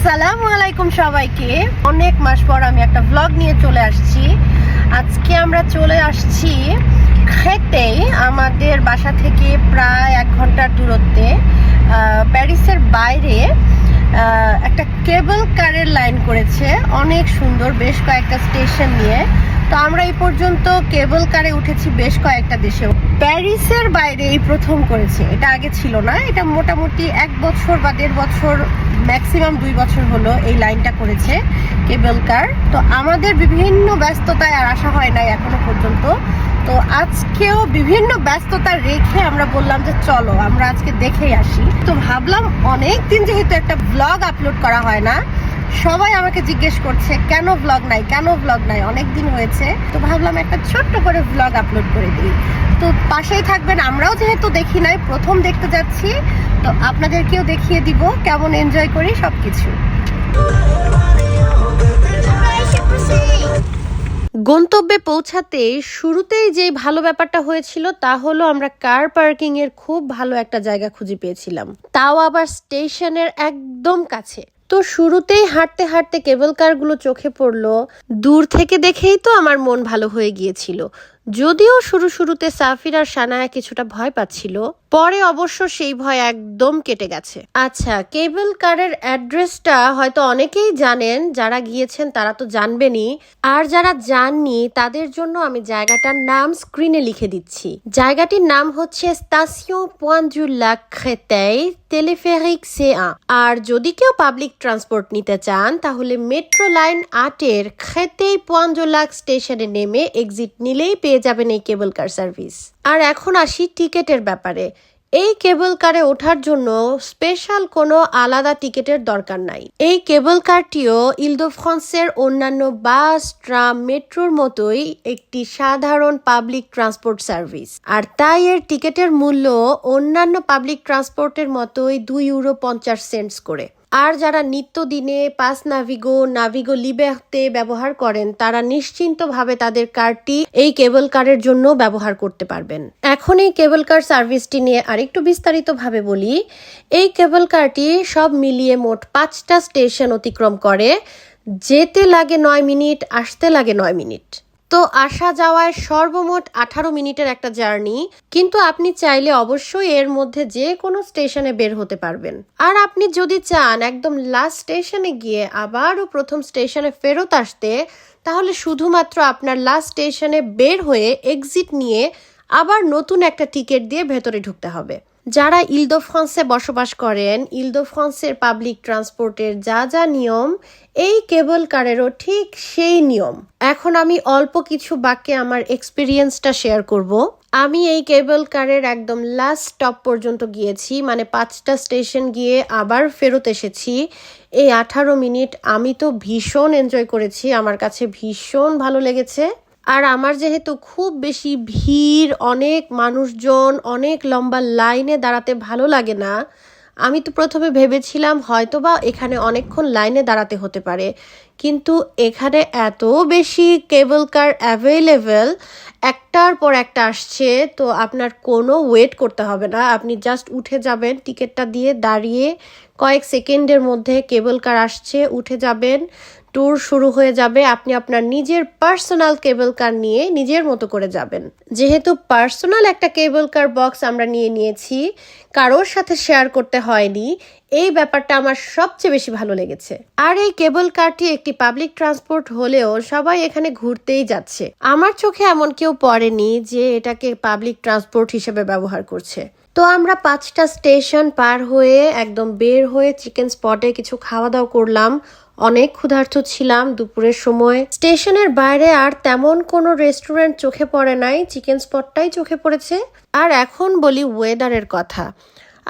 আসসালামু আলাইকুম সবাইকে। অনেক মাস পর আমি একটা ব্লগ নিয়ে চলে আসছি। আজকে আমরা চলে আসছি খেতেই, আমাদের বাসা থেকে প্রায় 1 ঘন্টার দূরত্বে প্যারিসের বাইরে একটা কেবল কারের লাইন করেছে, অনেক সুন্দর, বেশ কয়েকটা স্টেশন নিয়ে। তো আমরা এই পর্যন্ত কেবল কারে উঠেছি বেশ কয়েকটা দেশেও। প্যারিসের বাইরে এই প্রথম করেছে, এটা আগে ছিল না। এটা মোটামুটি 1 বছর বা 1.5 বছর, ম্যাক্সিমাম 2 বছর হলো এই লাইনটা করেছে কেবল কার। তো আমাদের বিভিন্ন ব্যস্ততায় আর আসা হয় নাই এখনো পর্যন্ত। তো আজকেও বিভিন্ন ব্যস্ততা রেখে আমরা বললাম যে চলো আমরা আজকে দেখেই আসি। তো ভাবলাম অনেক দিন যেহেতু একটা ব্লগ আপলোড করা হয় না, সবাই আমাকে জিজ্ঞেস করছে কেন ব্লগ নাই, কেন ব্লগ নাই, অনেক দিন হয়েছে। তো ভাবলাম একটা ছোট্ট করে ব্লগ আপলোড করে দিই। তো পাশেই থাকবেন, আমরাও যেহেতু দেখি নাই, প্রথম দেখতে যাচ্ছি, তো আপনাদেরকেও দেখিয়ে দিব কেমন এনজয় করি সবকিছু। গন্তব্যে পৌঁছাতে শুরুতেই যে ভালো ব্যাপারটা হয়েছিল তা হলো আমরা কার পার্কিং এর খুব ভালো একটা জায়গা খুঁজে পেয়েছিলাম, তাও আবার স্টেশনের একদম কাছে। তো শুরুতেই হাঁটতে হাঁটতে কেবল কারগুলো চোখে পড়লো। দূর থেকে দেখেই তো আমার মন ভালো হয়ে গিয়েছিল, যদিও শুরুতে সাফির আর সানায়া কিছুটা ভয় পাচ্ছিল, পরে অবশ্য সেই ভয় একদম কেটে গেছে। আচ্ছা, কেবল কারের অ্যাড্রেসটা হয়তো অনেকেই জানেন, যারা গিয়েছেন তারা তো জানবেনই, আর যারা জাননি তাদের জন্য আমি জায়গাটার নাম স্ক্রিনে লিখে দিচ্ছি। জায়গাটির নাম হচ্ছে station Pointe du Lac Créteil, টেলিফেরিক C1। আর যদি কেউ পাবলিক ট্রান্সপোর্ট নিতে চান তাহলে মেট্রো লাইন 8-এর ক্রেতেই পয়েন্ট ডু লাক স্টেশনে নেমে এক্সিট নিলেই পেয়ে যাবেন এই কেবল কার সার্ভিস। আর এখন আসি টিকেটের ব্যাপারে। এই কেবল কারে ওঠার জন্য স্পেশাল কোনো আলাদা টিকেটের দরকার নাই। এই কেবল কারটিও ইল-দে-ফ্রান্সের অন্যান্য বাস, ট্রাম, মেট্রোর মতোই একটি সাধারণ পাবলিক ট্রান্সপোর্ট সার্ভিস। আর তাই এর টিকেটের মূল্য অন্যান্য পাবলিক ট্রান্সপোর্টের মতোই €2.50 করে। আর যারা নিত্যদিনে পাস নাভিগো লিবেরতে ব্যবহার করেন তারা নিশ্চিন্তভাবে তাদের কারটি এই কেবল কারের জন্য ব্যবহার করতে পারবেন। এখন এই কেবল কার সার্ভিসটি নিয়ে আরেকটু বিস্তারিতভাবে বলি। এই কেবল কারটি সব মিলিয়ে মোট 5টা স্টেশন অতিক্রম করে। যেতে লাগে 9 মিনিট, আসতে লাগে 9 মিনিট। তো আসা যাওয়ায় সর্বমোট 18 মিনিটের একটা জার্নি। কিন্তু আপনি চাইলে অবশ্যই এর মধ্যে যে কোনো স্টেশনে বের হতে পারবেন। আর আপনি যদি চান একদম লাস্ট স্টেশনে গিয়ে আবারও প্রথম স্টেশনে ফেরত আসতে, তাহলে শুধুমাত্র আপনার লাস্ট স্টেশনে বের হয়ে এক্সিট নিয়ে আবার নতুন একটা টিকিট দিয়ে ভেতরে ঢুকতে হবে। যারা ইল-দে-ফ্রান্সে বসবাস করেন, ইল-দে-ফ্রান্সের পাবলিক ট্রান্সপোর্টের যা যা নিয়ম, এই কেবল কারেরও ঠিক সেই নিয়ম। এখন আমি অল্প কিছু বাক্যে আমার এক্সপিরিয়েন্সটা শেয়ার করব। আমি এই কেবল কারের একদম লাস্ট স্টপ পর্যন্ত গিয়েছি, মানে 5টা স্টেশন গিয়ে আবার ফেরত এসেছি। এই 18 মিনিট আমি তো ভীষণ এনজয় করেছি, আমার কাছে ভীষণ ভালো লেগেছে। আর আমার যেহেতু খুব বেশি ভিড়, অনেক মানুষজন, অনেক লম্বা লাইনে দাঁড়াতে ভালো লাগে না। আমি তো প্রথমে ভেবেছিলাম হয়তোবা এখানে অনেকক্ষণ লাইনে দাঁড়াতে হতে পারে, কিন্তু এখানে এত বেশি কেবল কার অ্যাভেলেবেল, একটার পর একটা আসছে, তো আপনার কোনো ওয়েট করতে হবে না। আপনি জাস্ট উঠে যাবেন, টিকিটটা দিয়ে দাঁড়িয়ে কয়েক সেকেন্ডের মধ্যে কেবল কার আসছে, উঠে যাবেন, ট্যুর শুরু হয়ে যাবে। আপনি আপনার নিজের পার্সোনাল কেবল কার নিয়ে নিজের মতো করে যাবেন। যেহেতু পার্সোনাল একটা কেবল কার বক্স আমরা নিয়ে নিয়েছি, কারোর সাথে শেয়ার করতে হয়নি, এই ব্যাপারটা আমার সবচেয়ে বেশি ভালো লেগেছে। আর এই কেবল কারটি একটি পাবলিক ট্রান্সপোর্ট হলেও সবাই এখানে ঘুরতেই যাচ্ছে। আমার চোখে এমন কেউ পড়েনি যে এটাকে পাবলিক ট্রান্সপোর্ট হিসেবে ব্যবহার করছে। তো আমরা 5টা স্টেশন পার হয়ে একদম বের হয়ে চিকেন স্পটে কিছু খাওয়া দাওয়া করলাম। অনেক ক্ষুধার্ত ছিলাম দুপুরের সময়। স্টেশনের বাইরে আর তেমন কোনো রেস্টুরেন্ট চোখে পড়ে নাই, চিকেন স্পটটাই চোখে পড়েছে। আর এখন বলি ওয়েদারের কথা।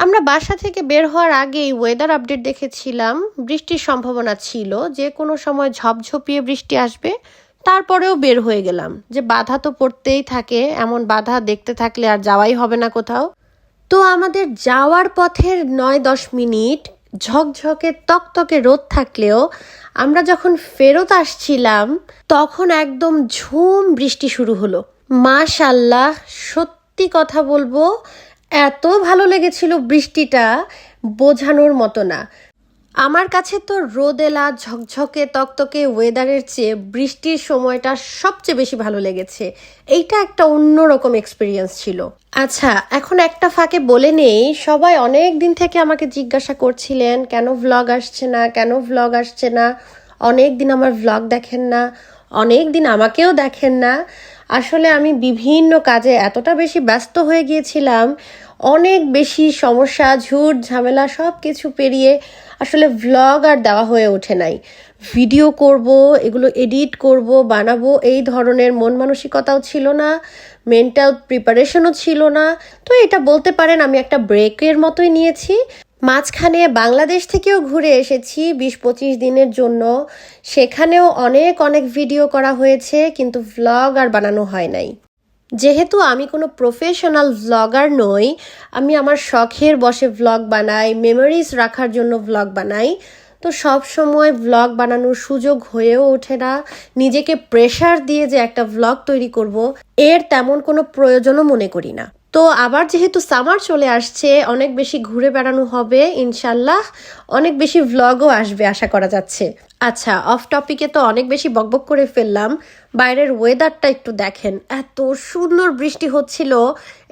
আমরা বাসা থেকে বের হওয়ার আগেই ওয়েদার আপডেট দেখেছিলাম, বৃষ্টির সম্ভাবনা ছিল, যে কোনো সময় ঝপঝপিয়ে বৃষ্টি আসবে। তারপরেও বের হয়ে গেলাম, যে বাধা তো পড়তেই থাকে, এমন বাধা দেখতে থাকলে আর যাওয়াই হবে না কোথাও। তো আমাদের যাওয়ার পথের 9-10 মিনিট ঝকঝকে তকতকে রোদ থাকলেও আমরা যখন ফেরত আসছিলাম তখন একদম ঝুম বৃষ্টি শুরু হলো। মাশাআল্লাহ, সত্যি কথা বলবো এত ভালো লেগেছিল বৃষ্টিটা, বোঝানোর মতো না। আমার কাছে তো রোদেলা ঝকঝকে তকতকে ওয়েদারের চেয়ে বৃষ্টির সময়টা সবচেয়ে বেশি ভালো লেগেছে। এইটা একটা অন্যরকম এক্সপিরিয়েন্স ছিল। আচ্ছা, এখন একটা ফাঁকে বলে নেই, সবাই অনেক দিন থেকে আমাকে জিজ্ঞাসা করছিলেন কেন ভ্লগ আসছে না, কেন ভ্লগ আসছে না, অনেক দিন আমার ভ্লগ দেখেন না, অনেক দিন আমাকেও দেখেন না। আসলে আমি বিভিন্ন কাজে এতটা বেশি ব্যস্ত হয়ে গিয়েছিলাম, অনেক বেশি সমস্যা ঝুট ঝামেলা সব কিছু পেরিয়ে আসলে ভ্লগ আর দেওয়া হয়ে ওঠে নাই। ভিডিও করব, এগুলো এডিট করব, বানাবো, এই ধরনের মন মানসিকতাও ছিল না, মেন্টাল প্রিপারেশনও ছিল না। তো এটা বলতে পারেন আমি একটা ব্রেকের মতোই নিয়েছি। মাঝখানে বাংলাদেশ থেকেও ঘুরে এসেছি 20-25 দিনের জন্য, সেখানেও অনেক অনেক ভিডিও করা হয়েছে, কিন্তু ভ্লগ আর বানানো হয় নাই। যেহেতু আমি কোনো প্রফেশনাল ভ্লগার নই, আমি আমার শখের বসে ভ্লগ বানাই, মেমোরিজ রাখার জন্য ভ্লগ বানাই। তো সব সময় ভ্লগ বানানোর সুযোগ হয়েও ওঠে না। নিজেকে প্রেশার দিয়ে যে একটা ভ্লগ তৈরি করব, এর তেমন কোনো প্রয়োজনও মনে করি না। তো আবার যেহেতু সামার চলে আসছে, অনেক বেশি ঘুরে বেড়ানো হবে ইনশাল্লাহ, অনেক বেশি ভ্লগও আসবে আশা করা যাচ্ছে। আচ্ছা, অফ টপিকে তো অনেক বেশি বকবক করে ফেললাম। বাইরের ওয়েদারটা একটু দেখেন, এত সুন্দর বৃষ্টি হচ্ছিল,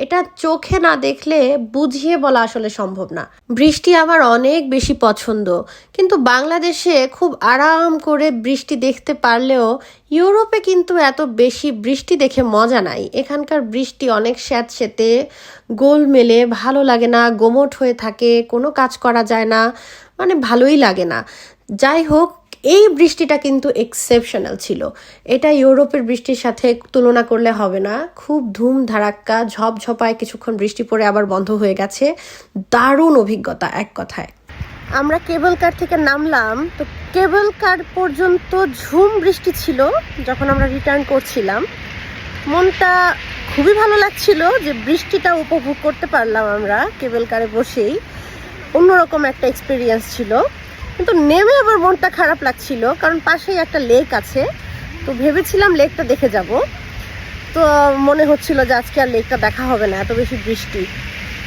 এটা চোখে না দেখলে বুঝিয়ে বলা আসলে সম্ভব না। বৃষ্টি আমার অনেক বেশি পছন্দ, কিন্তু বাংলাদেশে খুব আরাম করে বৃষ্টি দেখতে পারলেও ইউরোপে কিন্তু এত বেশি বৃষ্টি দেখে মজা নাই। এখানকার বৃষ্টি অনেক স্যাঁতসেঁতে, গোলমেলে, ভালো লাগে না, গোমট হয়ে থাকে, কোনো কাজ করা যায় না, মানে ভালোই লাগে না। যাই হোক, এই বৃষ্টিটা কিন্তু এক্সেপশনাল ছিল। এটা ইউরোপের বৃষ্টির সাথে তুলনা করলে হবে না। খুব ধুম ধারাক্কা ঝপঝপায় কিছুক্ষণ বৃষ্টি পড়ে আবার বন্ধ হয়ে গেছে। দারুণ অভিজ্ঞতা এক কথায়। আমরা কেবল কার থেকে নামলাম, তো কেবল কার পর্যন্ত ঝুম বৃষ্টি ছিল। যখন আমরা রিটার্ন করছিলাম, মনটা খুবই ভালো লাগছিল যে বৃষ্টিটা উপভোগ করতে পারলাম আমরা কেবল কারে বসেই। অন্যরকম একটা এক্সপিরিয়েন্স ছিল। কিন্তু নেমে আবার মনটা খারাপ লাগছিল, কারণ পাশেই একটা লেক আছে, তো ভেবেছিলাম লেকটা দেখে যাব। তো মনে হচ্ছিল যে আজকে আর লেকটা দেখা হবে না, এত বেশি বৃষ্টি।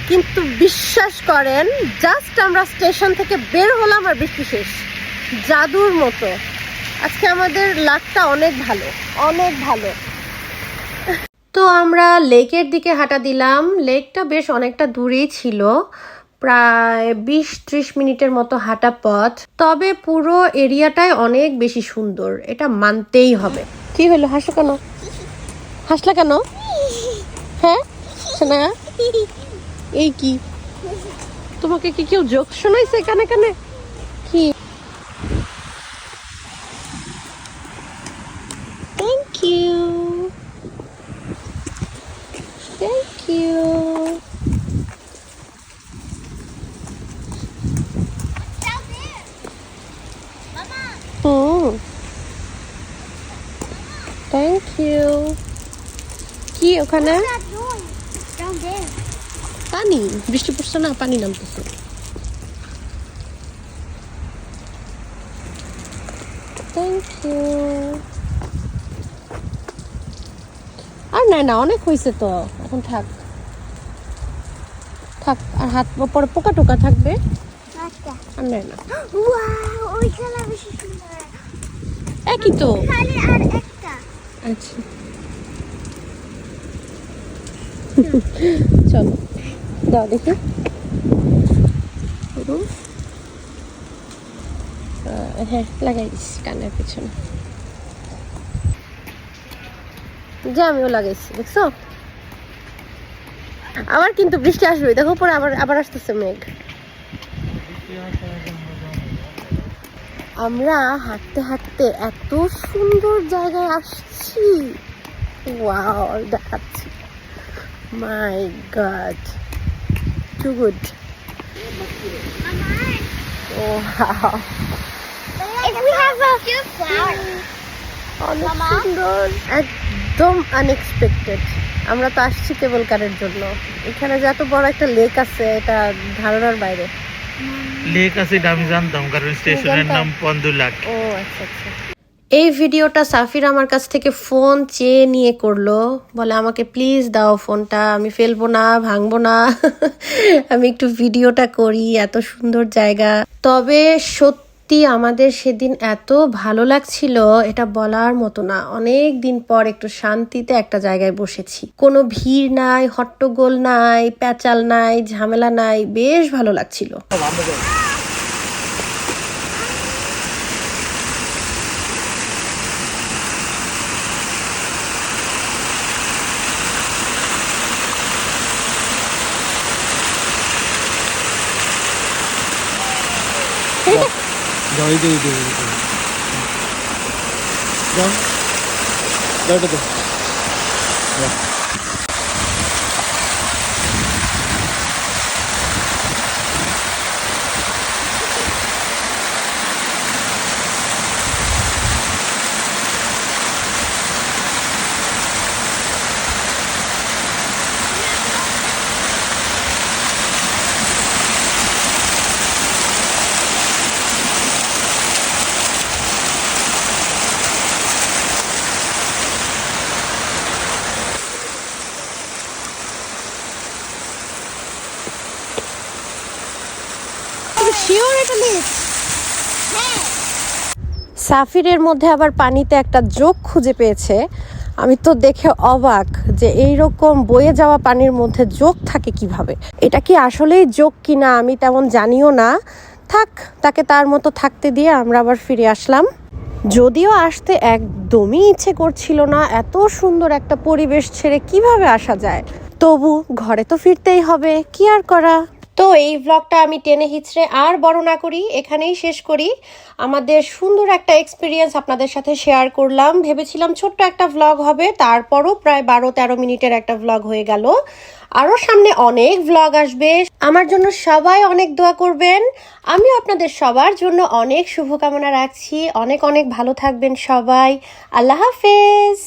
কিন্তু বিশ্বাস করেন, জাস্ট আমরা স্টেশন থেকে বের হলাম আর বৃষ্টি শেষ, জাদুর মতো। আজকে আমাদের লাকটা অনেক ভালো, অনেক ভালো। তো আমরা লেকের দিকে হাঁটা দিলাম। লেকটা বেশ অনেকটা দূরেই ছিল, প্রায় 20-30 মিনিটের মতো হাঁটা পথ। তবে পুরো এরিয়াটাই অনেক বেশি সুন্দর, এটা মানতেই হবে। কি হলো, হাসো কেন? হাসলা কেন? হ্যাঁ শোনা, এই কি তোমাকে কি কেউ জোক শোনাইছে কানে কানে? কি? Thank you, thank you. Thank you. কি ওখানে? পানি, বৃষ্টি পড়ছে না, পানি নামতেছে। Thank you. আর না, অনেক হয়েছে তো, এখন থাক থাক। আর হাত পরে পোকা টোকা থাকবে, আর না। একই তো। আচ্ছা চলো দাও দেখি। হ্যাঁ, লাগাইস কানের পিছনে, যে আমিও লাগাইছি, দেখছো? আবার কিন্তু বৃষ্টি আসবে, দেখো পরে আবার আবার আসতেছে মেঘ। আমরা হাঁটতে হাঁটতে এত সুন্দর জায়গায় আসছি, ওয়াও, দেখাচ্ছি। মাই গড, টু গুড। ওয়াও, অনেক সুন্দর, একদম আনএক্সপেক্টেড। আমরা তো আসছি কেবল কারের জন্য। এখানে যে এত বড় একটা লেক আছে, এটা ধারণার বাইরে। লেক আছে এটা আমি জানতাম, কারণ স্টেশনের নাম পন্দুলাক। ও আচ্ছা আচ্ছা। এই ভিডিওটা সাফির আমার কাছ থেকে ফোন চেয়ে নিয়ে করলো, বলে আমাকে প্লিজ দাও ফোনটা, আমি ফেলবো না, ভাঙবো না। আমি একটু ভিডিওটা করি, এত সুন্দর জায়গা। তবে সত্যি আমাদের সেদিন এত ভালো লাগছিল, এটা বলার মতো না। অনেক দিন পর একটু শান্তিতে একটা জায়গায় বসেছি, কোনো ভিড় নাই, হট্টগোল নাই, প্যাচাল নাই, ঝামেলা নাই, বেশ ভালো লাগছিল। যাও এই যে যাও যাও এটা তো সাফিরের মধ্যে আবার পানিতে একটা জোক খুঁজে পেয়েছে। আমি তো দেখে অবাক যে এইরকম বয়ে যাওয়া পানির মধ্যে জোক থাকে কিভাবে। এটা কি আসলেই জোক কিনা আমি তেমন জানিও না। থাক, তাকে তার মতো থাকতে দিয়ে আমরা আবার ফিরে আসলাম। যদিও আসতে একদমই ইচ্ছে করছিল না, এত সুন্দর একটা পরিবেশ ছেড়ে কিভাবে আসা যায়। তবু ঘরে তো ফিরতেই হবে, কি আর করা। তো এই ব্লগটা আমি টেনে হিচড়ে আর বড় না করি, এখানেই শেষ করি। আমাদের সুন্দর একটা এক্সপিরিয়েন্স আপনাদের সাথে শেয়ার করলাম। ভেবেছিলাম ছোট্ট একটা ভ্লগ হবে, তারপরও প্রায় 12-13 মিনিটের একটা ভ্লগ হয়ে গেল। আরও সামনে অনেক ভ্লগ আসবে। আমার জন্য সবাই অনেক দোয়া করবেন। আমিও আপনাদের সবার জন্য অনেক শুভকামনা রাখছি। অনেক অনেক ভালো থাকবেন সবাই। আল্লাহ হাফেজ।